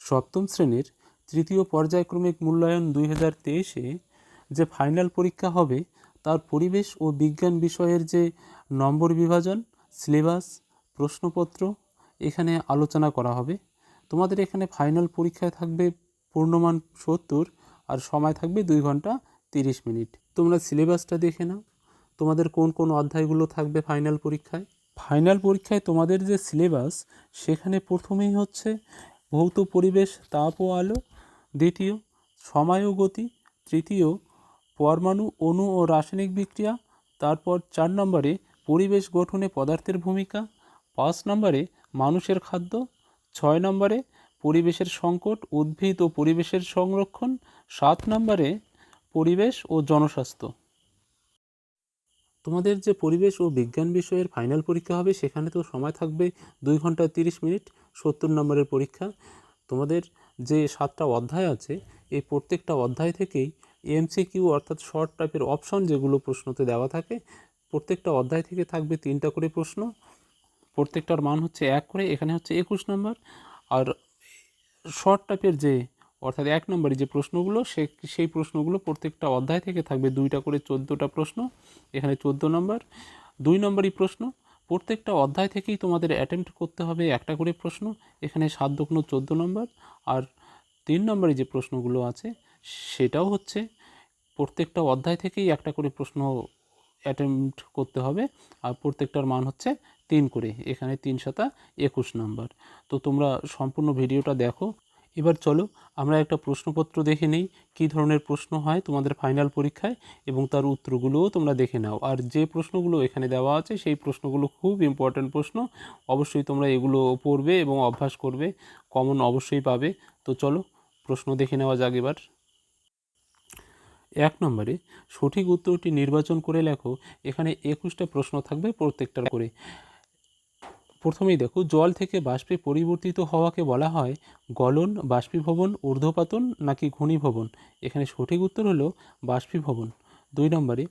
সপ্তম শ্রেণীর তৃতীয় পর্যায়ক্রমিক মূল্যায়ন 2023-এ যে ফাইনাল পরীক্ষা হবে তার পরিবেশ ও বিজ্ঞান বিষয়ের যে নম্বর বিভাজন, সিলেবাস, প্রশ্নপত্র এখানে আলোচনা করা হবে। তোমাদের এখানে ফাইনাল পরীক্ষায় থাকবে পূর্ণমান 70 আর সময় থাকবে 2 ঘন্টা 30 মিনিট। তোমরা সিলেবাসটা দেখে নাও, তোমাদের কোন কোন অধ্যায়গুলো থাকবে ফাইনাল পরীক্ষায়। ফাইনাল পরীক্ষায় তোমাদের যে সিলেবাস সেখানে প্রথমেই হচ্ছে ভৌত পরিবেশ, তাপ ও আলো, দ্বিতীয় সময় ও গতি, তৃতীয় পরমাণু, অণু ও রাসায়নিক বিক্রিয়া, তারপর 4 নম্বরে পরিবেশ গঠনে পদার্থের ভূমিকা, 5 নম্বরে মানুষের খাদ্য, 6 নম্বরে পরিবেশের সংকট, উদ্ভিদ ও পরিবেশের সংরক্ষণ, 7 নম্বরে পরিবেশ ও জনস্বাস্থ্য। তোমাদের যে পরিবেশ ও বিজ্ঞান বিষয়ের ফাইনাল পরীক্ষা হবে সেখানে তো সময় থাকবে 2 ঘন্টা 30 মিনিট, 70 নম্বরের পরীক্ষা। তোমাদের যে 7টা অধ্যায় আছে এই প্রত্যেকটা অধ্যায় থেকেই এমসিকিউ অর্থাৎ শর্ট টাইপের অপশন যেগুলো প্রশ্নতে দেওয়া থাকে, প্রত্যেকটা অধ্যায় থেকে থাকবে 3টা করে প্রশ্ন, প্রত্যেকটার মান হচ্ছে 1 করে, এখানে হচ্ছে 21 নম্বর। আর শর্ট টাইপের যে অর্থাৎ 1 নম্বরে যে প্রশ্নগুলো সেই প্রশ্নগুলো প্রত্যেকটা অধ্যায় থেকে থাকবে 2টা করে 14টা প্রশ্ন, এখানে 14 নম্বর। 2 নম্বরই প্রশ্ন, প্রত্যেকটা অধ্যায় থেকেই তোমাদের অ্যাটেম্প্ট করতে হবে 1টা করে প্রশ্ন, এখানে 7 দুগুণ 14 নম্বর। আর 3 নম্বরে যে প্রশ্নগুলো আছে সেটাও হচ্ছে প্রত্যেকটা অধ্যায় থেকেই 1টা করে প্রশ্ন অ্যাটেম্প্ট করতে হবে, আর প্রত্যেকটার মান হচ্ছে 3 করে, এখানে 3 × 7 21 নম্বর। তো তোমরা সম্পূর্ণ ভিডিওটা দেখো। এবার চলো আমরা একটা প্রশ্নপত্র দেখে নিই কী ধরনের প্রশ্ন হয় তোমাদের ফাইনাল পরীক্ষায়, এবং তার উত্তরগুলোও তোমরা দেখে নাও। আর যে প্রশ্নগুলো এখানে দেওয়া আছে সেই প্রশ্নগুলো খুব ইম্পর্ট্যান্ট প্রশ্ন, অবশ্যই তোমরা এগুলো পড়বে এবং অভ্যাস করবে, কমন অবশ্যই পাবে। তো চলো প্রশ্ন দেখে নেওয়া যাক এবার। 1 নম্বরে সঠিক উত্তরটি নির্বাচন করে লেখো। এখানে 21টা প্রশ্ন থাকবে প্রত্যেকটার করে। প্রথমেই দেখো, জল থেকে বাষ্পে পরিবর্তিত হওয়াকে বলা হয় গলন, বাষ্পীভবন, ঊর্ধ্বপাতন নাকি ঘনীভবন। এখানে সঠিক উত্তর হলো বাষ্পীভবন। 2 নম্বরে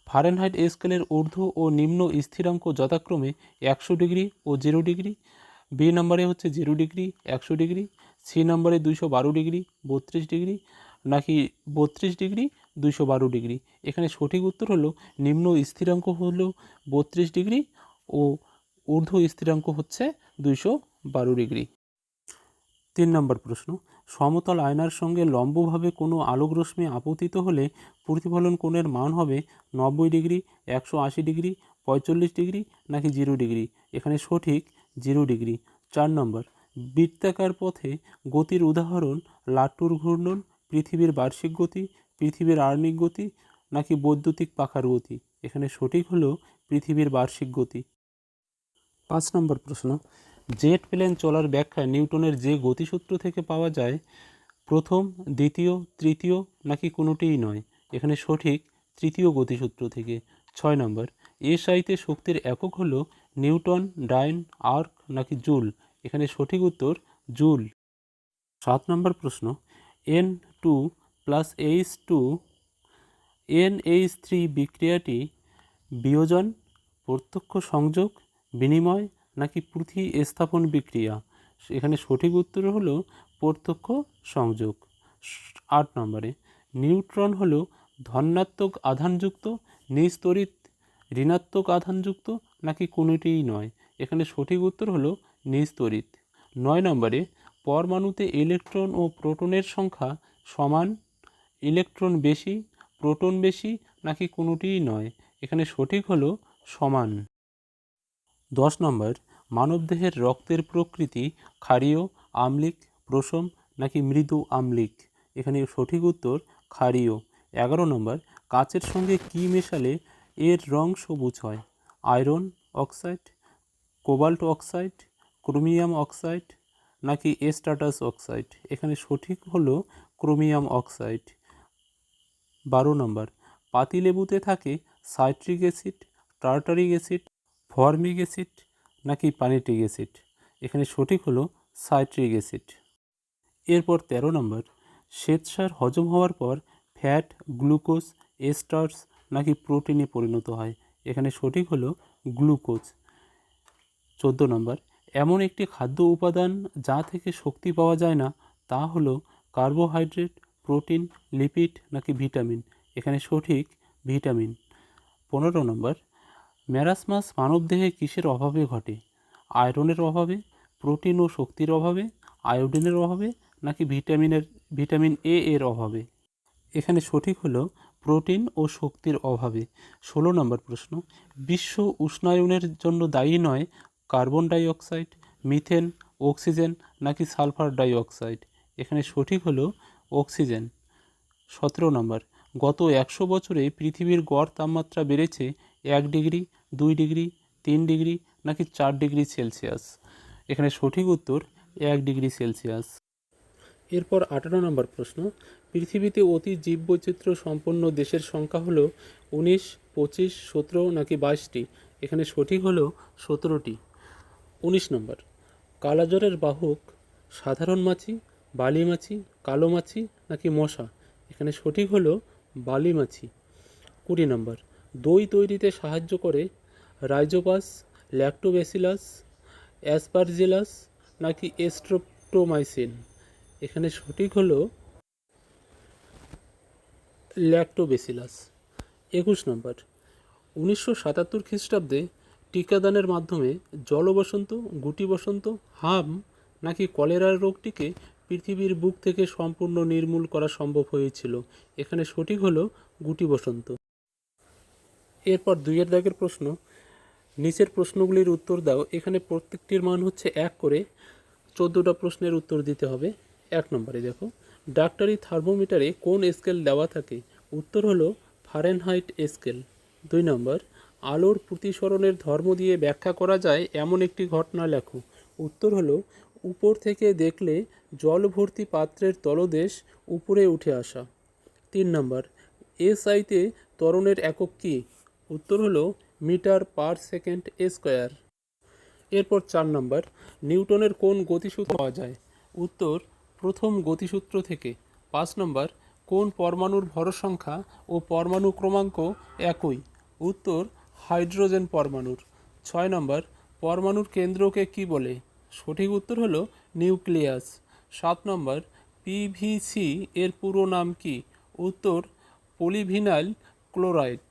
ফারেনহাইট স্কেলের ঊর্ধ্ব ও নিম্ন স্থিরাঙ্ক যথাক্রমে 100 ডিগ্রি ও 0 ডিগ্রি। বি নম্বরে হচ্ছে 0 ডিগ্রি, 100 ডিগ্রি। সি নম্বরে 212 ডিগ্রি, 32 ডিগ্রি নাকি 32 ডিগ্রি, 212 ডিগ্রি। এখানে সঠিক উত্তর হলো নিম্ন স্থিরাঙ্ক হলো 32 ডিগ্রি ও ঊর্ধ্ব স্থিরাঙ্ক হচ্ছে 212 ডিগ্রি। 3 নম্বর প্রশ্ন, সমতল আয়নার সঙ্গে লম্বভাবে কোনো আলোকরশ্মি আপতিত হলে প্রতিফলন কোণের মান হবে 90 ডিগ্রি, 180 ডিগ্রি, 45 ডিগ্রি নাকি 0 ডিগ্রি। এখানে সঠিক 0 ডিগ্রি। 4 নম্বর, বৃত্তাকার পথে গতির উদাহরণ লাট্টুর ঘূর্ণন, পৃথিবীর বার্ষিক গতি, পৃথিবীর আর্নিক গতি নাকি বৈদ্যুতিক পাখার গতি। এখানে সঠিক হলো পৃথিবীর বার্ষিক গতি। 5 নম্বর প্রশ্ন, জেট প্লেন চলার ব্যাখ্যা নিউটনের যে গতিসূত্র থেকে পাওয়া যায় প্রথম, দ্বিতীয়, তৃতীয় নাকি কোনোটিই নয়। এখানে সঠিক তৃতীয় গতিসূত্র থেকে। 6 নম্বর, এসআইতে শক্তির একক হলো নিউটন, ডাইন, আর্ক নাকি জুল। এখানে সঠিক উত্তর জুল। 7 নম্বর প্রশ্ন, N2 + H2 NH3 বিক্রিয়াটি বিয়োজন, প্রত্যক্ষ সংযোগ, বিনিময় নাকি প্রতিস্থাপন বিক্রিয়া। এখানে সঠিক উত্তর হলো প্রত্যক্ষ সংযোগ। 8 নম্বরে, নিউট্রন হলো ধনাত্মক আধানযুক্ত, নিস্তড়িৎ, ঋণাত্মক আধানযুক্ত নাকি কোনোটিই নয়। এখানে সঠিক উত্তর হলো নিস্তড়িৎ। 9 নম্বরে, পরমাণুতে ইলেকট্রন ও প্রোটনের সংখ্যা সমান, ইলেকট্রন বেশি, প্রোটন বেশি নাকি কোনোটিই নয়। এখানে সঠিক হলো সমান। 10 নম্বর, মানবদেহের রক্তের প্রকৃতি ক্ষারীয়, আম্লিক, প্রশম নাকি মৃদু আম্লিক। এখানে সঠিক উত্তর ক্ষারীয়। 11 নম্বর, কাচের সঙ্গে কি মেশালে এর রং সবুজ হয়? Iron oxide, cobalt oxide, chromium oxide নাকি স্ট্যাটাস অক্সাইড। এখানে সঠিক হলো ক্রোমিয়াম অক্সাইড। 12 নম্বর, পাতিলেবুতে থাকে citric acid, tartaric acid, formic acid নাকি পানিটিক অ্যাসিড। এখানে সঠিক হলো সাইট্রিক অ্যাসিড। এরপর 13 নম্বর, শ্বেতসার হজম হওয়ার পর ফ্যাট, গ্লুকোজ, এস্টার্চ নাকি প্রোটিনে পরিণত হয়। এখানে সঠিক হলো গ্লুকোজ। 14 নম্বর, এমন একটি খাদ্য উপাদান যা থেকে শক্তি পাওয়া যায় না তা হলো কার্বোহাইড্রেট, প্রোটিন, লিপিড নাকি ভিটামিন। এখানে সঠিক ভিটামিন। 15 নম্বর, ম্যারাসমাস মানবদেহে কিসের অভাবে ঘটে? আয়রনের অভাবে, প্রোটিন ও শক্তির অভাবে, আয়োডিনের অভাবে নাকি ভিটামিন এ এর অভাবে? এখানে সঠিক হলো প্রোটিন ও শক্তির অভাবে। 16 নম্বর প্রশ্ন, বিশ্ব উষ্ণায়নের জন্য দায়ী নয় carbon die oxide, methane, oxygen নাকি সালফার ডাই অক্সাইড? এখানে সঠিক হলো অক্সিজেন। 17 নম্বর, গত 100 বছরে পৃথিবীর গড় তাপমাত্রা বেড়েছে 1 ডিগ্রি, 2 ডিগ্রি, 3 ডিগ্রি নাকি 4 ডিগ্রি সেলসিয়াস? এখানে সঠিক উত্তর 1 ডিগ্রি সেলসিয়াস। এরপর 18 নম্বর প্রশ্ন, পৃথিবীতে অতি জীববৈচিত্র্য সম্পন্ন দেশের সংখ্যা হলো 19, 25, 17 নাকি 22টি? এখানে সঠিক হলো 17টি। 19 নম্বর, কালাজ্বরের বাহক সাধারণ মাছি, বালি মাছি, কালো মাছি নাকি মশা? এখানে সঠিক হলো বালি মাছি। 20 নম্বর, দই তৈরিতে সাহায্য করে রাইজোপাস, ল্যাক্টোব্যাসিলাস, অ্যাসপারজিলাস নাকি এস্ট্রোপ্টোমাইসিন? এখানে সঠিক হলো ল্যাক্টোব্যাসিলাস। 21 নম্বর, 1977 খ্রিস্টাব্দে টিকাদানের মাধ্যমে জলবসন্ত, গুটি বসন্ত, হাম নাকি কলেরার রোগটিকে পৃথিবীর বুক থেকে সম্পূর্ণ নির্মূল করা সম্ভব হয়েছিল? এখানে সঠিক হলো গুটি বসন্ত। এরপর 2 দাগের প্রশ্ন, নিচের প্রশ্নগুলির উত্তর দাও। এখানে প্রত্যেকটির মান হচ্ছে 1 করে, 14টা প্রশ্নের উত্তর দিতে হবে। 1 নম্বরে দেখো, ডাক্তারি থার্মোমিটারে কোন স্কেল দেওয়া থাকে? উত্তর হলো ফারেনহাইট স্কেল। 2 নম্বর, আলোর প্রতিসরণের ধর্ম দিয়ে ব্যাখ্যা করা যায় এমন একটি ঘটনা লেখো। উত্তর হলো উপর থেকে দেখলে জল ভর্তি পাত্রের তলদেশ উপরে উঠে আসা। 3 নম্বর, এসআইতে ত্বরণের একক কী? উত্তর হলো মিটার পার সেকেন্ড স্কোয়ার। এরপর 4 নম্বর, নিউটনের কোন গতিসূত্র পাওয়া যায়? উত্তর প্রথম গতিসূত্র থেকে। 5 নম্বর, কোন পরমাণুর ভর সংখ্যা ও পরমাণু ক্রমাঙ্ক একই? উত্তর হাইড্রোজেন পরমাণুর। 6 নম্বর, পরমাণুর কেন্দ্রকে কি বলে? সঠিক উত্তর হলো নিউক্লিয়াস। 7 নম্বর, পিভিসি এর পুরো নাম কি? উত্তর পলিভিনাইল ক্লোরাইড।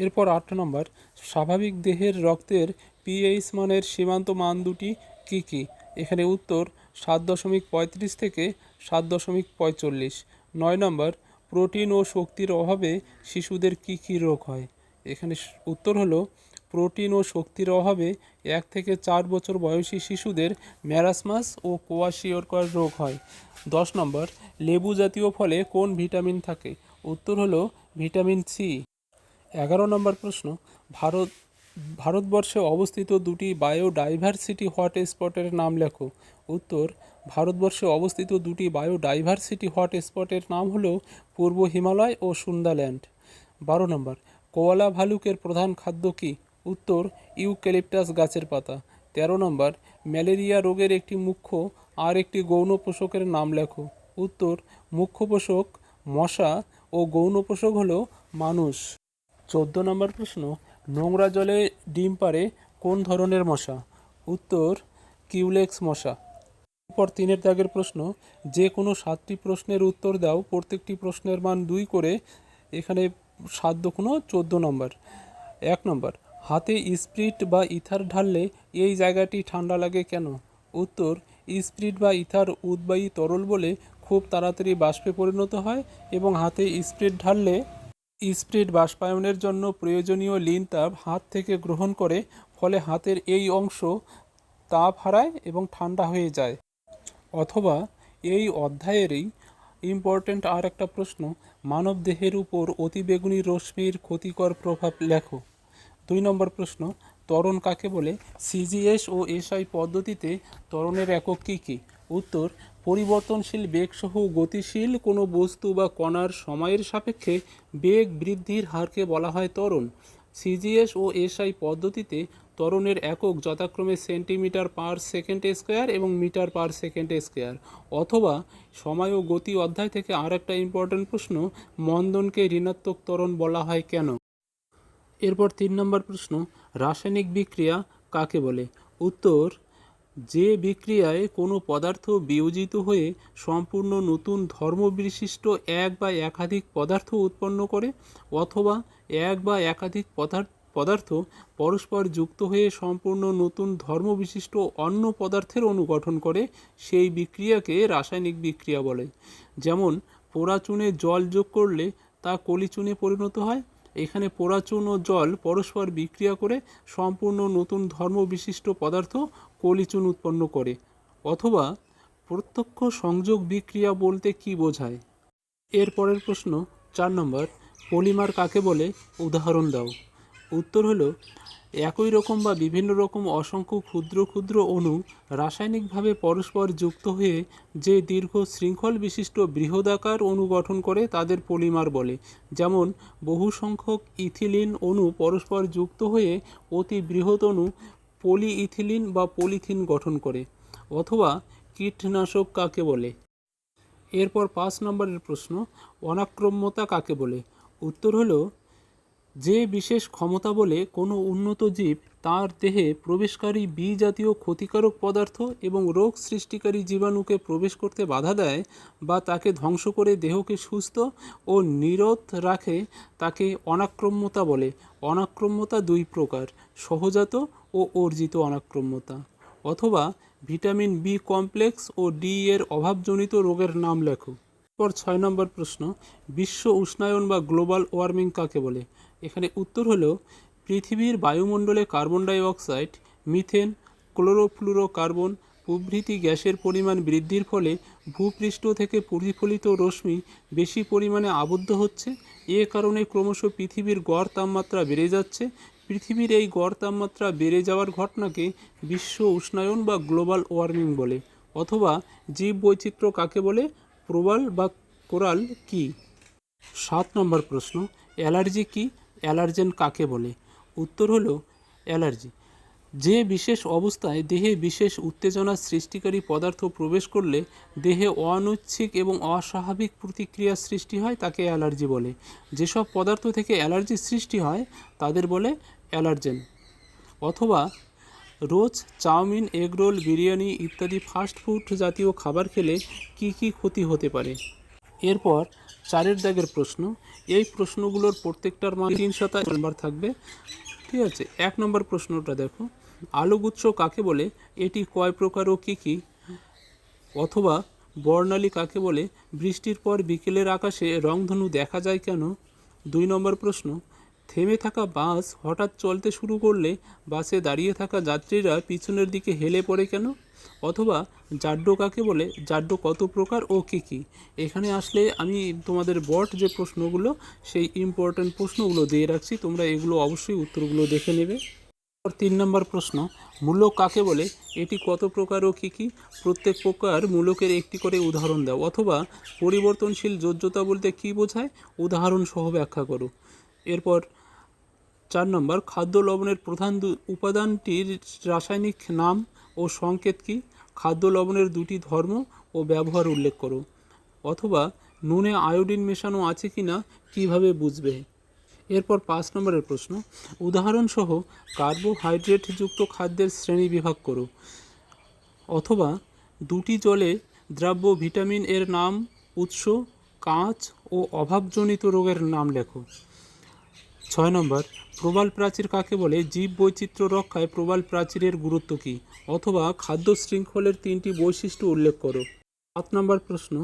এরপর 8 নম্বর, স্বাভাবিক দেহের রক্তের পিএইচ মানের সীমান্ত মান দুটি কি কি? এখানে উত্তর 7.35 থেকে 7.45। 9 নম্বর, প্রোটিন ও শক্তির অভাবে শিশুদের কি কি রোগ হয়? এখানে উত্তর হলো প্রোটিন ও শক্তির অভাবে 1 থেকে 4 বছর বয়সী শিশুদের ম্যারাসমাস ও কোয়াশিওরকর রোগ হয়। 10 নম্বর, লেবু জাতীয় ফলে কোন ভিটামিন থাকে? উত্তর হলো ভিটামিন সি। 11 নম্বর প্রশ্ন, ভারতবর্ষে অবস্থিত দুটি বায়োডাইভার্সিটি হটস্পটের নাম লেখো। উত্তর ভারতবর্ষে অবস্থিত দুটি বায়োডাইভার্সিটি হটস্পটের নাম হলো পূর্ব হিমালয় ও সুন্দাল্যান্ড। 12 নম্বর, কোয়ালা ভালুকের প্রধান খাদ্য কী? উত্তর ইউক্যালিপটাস গাছের পাতা। 13 নম্বর, ম্যালেরিয়া রোগের একটি মুখ্য আর একটি গৌণ পোষকের নাম লেখো। উত্তর মুখ্য পোষক মশা ও গৌণ পোষক হলো মানুষ। 14 নম্বর প্রশ্ন, নোংরা জলে ডিম পাড়ে কোন ধরনের মশা? উত্তর কিউলেক্স মশা। এরপর 3 দাগের প্রশ্ন, যে কোনো 7টি প্রশ্নের উত্তর দাও। প্রত্যেকটি প্রশ্নের মান 2 করে। এখানে 7 দুগুণ 14 নম্বর। 1 নম্বর, হাতে স্পিরিট বা ইথার ঢাললে এই জায়গাটি ঠান্ডা লাগে কেন? উত্তর স্পিরিট বা ইথার উদ্বায়ী তরল বলে খুব তাড়াতাড়ি বাষ্পে পরিণত হয় এবং হাতে স্পিরিট ঢাললে স্পিরিট বাষ্পায়নের জন্য প্রয়োজনীয় লিন তাপ হাত থেকে গ্রহণ করে, ফলে হাতের এই অংশ তাপ হারায় এবং ঠান্ডা হয়ে যায়। অথবা এই অধ্যায়েরই ইম্পর্ট্যান্ট আর একটা প্রশ্ন, মানব দেহের উপর অতিবেগুনি রশ্মির ক্ষতিকর প্রভাব লেখো। 2 নম্বর প্রশ্ন, ত্বরণ কাকে বলে? সিজিএস ও এসআই পদ্ধতিতে ত্বরণের একক কী কী? উত্তর পরিবর্তনশীল বেগসহ গতিশীল কোনো বস্তু বা কণার সময়ের সাপেক্ষে বেগ বৃদ্ধির হারকে বলা হয় ত্বরণ। সিজিএস ও এসআই পদ্ধতিতে ত্বরণের একক যথাক্রমে সেন্টিমিটার পার সেকেন্ড স্কোয়ার এবং মিটার পার সেকেন্ড স্কোয়ার। অথবা সময় ও গতি অধ্যায় থেকে আর একটা ইম্পর্ট্যান্ট প্রশ্ন, মন্দনকে ঋণাত্মক ত্বরণ বলা হয় কেন? এরপর 3 নম্বর প্রশ্ন, রাসায়নিক বিক্রিয়া কাকে বলে? উত্তর যে বিক্রিয়ায় কোনো পদার্থ বিয়োজিত হয়ে সম্পূর্ণ নতুন ধর্মবিশিষ্ট এক বা একাধিক পদার্থ উৎপন্ন করে, অথবা এক বা একাধিক পদার্থ পরস্পর যুক্ত হয়ে সম্পূর্ণ নতুন ধর্মবিশিষ্ট অন্য পদার্থের অণু গঠন করে, সেই বিক্রিয়াকে রাসায়নিক বিক্রিয়া বলে। যেমন পোড়া চুনে জল যোগ করলে তা কলিচুনে পরিণত হয়। এখানে পোড়া চুন ও জল পরস্পর বিক্রিয়া করে সম্পূর্ণ নতুন ধর্মবিশিষ্ট পদার্থ কলিচুন উৎপন্ন করে। অথবা প্রত্যক্ষ সংযোগ বিক্রিয়া বলতে কি বোঝায়? এর পরের প্রশ্ন 4 নম্বর, পলিমার কাকে বলে? উদাহরণ দাও। উত্তর হলো, একই রকম বা বিভিন্ন রকম অসংখ্য ক্ষুদ্র ক্ষুদ্র অণু রাসায়নিকভাবে পরস্পর যুক্ত হয়ে যে দীর্ঘ শৃঙ্খল বিশিষ্ট বৃহদাকার অণু গঠন করে তাদের পলিমার বলে। যেমন বহু সংখ্যক ইথিলিন অণু পরস্পর যুক্ত হয়ে অতি বৃহৎ অণু পলিইথিলিন বা পলিথিন গঠন করে। অথবা কীটনাশক কাকে বলে? এরপর 5 নম্বরের প্রশ্ন, অনাক্রম্যতা কাকে বলে? উত্তর হলো, যে বিশেষ ক্ষমতা বলে কোনো উন্নত জীব তার দেহে প্রবেশকারী বি জাতীয় ক্ষতিকারক পদার্থ এবং রোগ সৃষ্টিকারী জীবাণুকে প্রবেশ করতে বাধা দেয় বা তাকে ধ্বংস করে দেহকে সুস্থ ও নিরোধ রাখে, তাকে অনাক্রম্যতা বলে। অনাক্রম্যতা 2 প্রকার, সহজাত ও অর্জিত অনাক্রম্যতা। অথবা ভিটামিন বি কমপ্লেক্স ও ডি এর অভাবজনিত রোগের নাম লেখো। পর 6 নম্বর প্রশ্ন, বিশ্ব উষ্ণায়ন বা গ্লোবাল ওয়ার্মিং কাকে বলে? এখানে উত্তর হলো, পৃথিবীর বায়ুমণ্ডলে carbon die oxide, methane, chlorofluorocarbon প্রভৃতি গ্যাসের পরিমাণ বৃদ্ধির ফলে ভূপৃষ্ঠ থেকে প্রতিফলিত রশ্মি বেশি পরিমাণে আবদ্ধ হচ্ছে। এ কারণে ক্রমশ পৃথিবীর গড় তাপমাত্রা বেড়ে যাচ্ছে। পৃথিবীর এই গড় তাপমাত্রা বেড়ে যাওয়ার ঘটনাকে বিশ্ব উষ্ণায়ন বা গ্লোবাল ওয়ার্মিং বলে। অথবা জীব বৈচিত্র্য কাকে বলে? প্রবাল বা কোরাল কি? 7 নম্বর প্রশ্ন, অ্যালার্জি কি? অ্যালার্জেন কাকে বলে? উত্তর হলো, অ্যালার্জি যে বিশেষ অবস্থায় দেহে বিশেষ উত্তেজনা সৃষ্টিকারী পদার্থ প্রবেশ করলে দেহে অনৈচ্ছিক এবং অস্বাভাবিক প্রতিক্রিয়া সৃষ্টি হয় তাকে অ্যালার্জি বলে। যেসব পদার্থ থেকে অ্যালার্জি সৃষ্টি হয় তাদের বলে অ্যালার্জেন। অথবা রোজ চাউমিন, এগরোল, বিরিয়ানি ইত্যাদি ফাস্ট ফুড জাতীয় খাবার খেলে কি কি ক্ষতি হতে পারে? এরপর 4 দাগের প্রশ্ন, এই প্রশ্নগুলোর প্রত্যেকটার মান 327 নম্বর থাকবে। ঠিক আছে, 1 নম্বর প্রশ্নটা দেখো, আলোকউৎস কাকে বলে? এটি কয় প্রকার ও কী কী? অথবা বর্ণালী কাকে বলে? বৃষ্টির পর বিকেলের আকাশে রংধনু দেখা যায় কেন? 2 নম্বর প্রশ্ন, থেমে থাকা বাস হঠাৎ চলতে শুরু করলে বাসে দাঁড়িয়ে থাকা যাত্রীরা পিছনের দিকে হেলে পড়ে কেন? অথবা জাড্য কাকে বলে? জাড্য কত প্রকার ও কী কী? এখানে আসলে আমি তোমাদের বোর্ড যে প্রশ্নগুলো সেই ইম্পর্ট্যান্ট প্রশ্নগুলো দিয়ে রাখছি, তোমরা এগুলো অবশ্যই উত্তরগুলো দেখে নেবে। 3 নম্বর প্রশ্ন, মূলক কাকে বলে? এটি কত প্রকার ও কী কী? প্রত্যেক প্রকার মূলকের একটি করে উদাহরণ দাও। অথবা পরিবর্তনশীল যোজ্যতা বলতে কী বোঝায়? উদাহরণ সহ ব্যাখ্যা করো। এরপর 4 নম্বর, খাদ্য লবণের প্রধান উপাদানটির রাসায়নিক নাম ও সংকেত কী? খাদ্য লবণের 2টি ধর্ম ও ব্যবহার উল্লেখ করো। অথবা নুনে আয়োডিন মেশানো আছে কি না কীভাবে বুঝবে? এরপর 5 নম্বরের প্রশ্ন, উদাহরণসহ কার্বোহাইড্রেটযুক্ত খাদ্যের শ্রেণী বিভাগ করো। অথবা 2টি জলে দ্রাব্য ভিটামিন এর নাম, উৎস, কাঁচ ও অভাবজনিত রোগের নাম লেখো। 6 নম্বর, প্রবাল প্রাচীর কাকে বলে? জীব বৈচিত্র্য রক্ষায় প্রবাল প্রাচীরের গুরুত্ব কী? অথবা খাদ্য শৃঙ্খলের 3টি বৈশিষ্ট্য উল্লেখ করো। 7 নম্বর প্রশ্ন,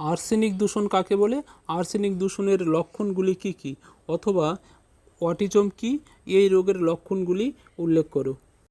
আর্সেনিক দূষণ কাকে বলে? আর্সেনিক দূষণের লক্ষণগুলি কী কী? অথবা অটিজম কি? এই রোগের লক্ষণগুলি উল্লেখ করো।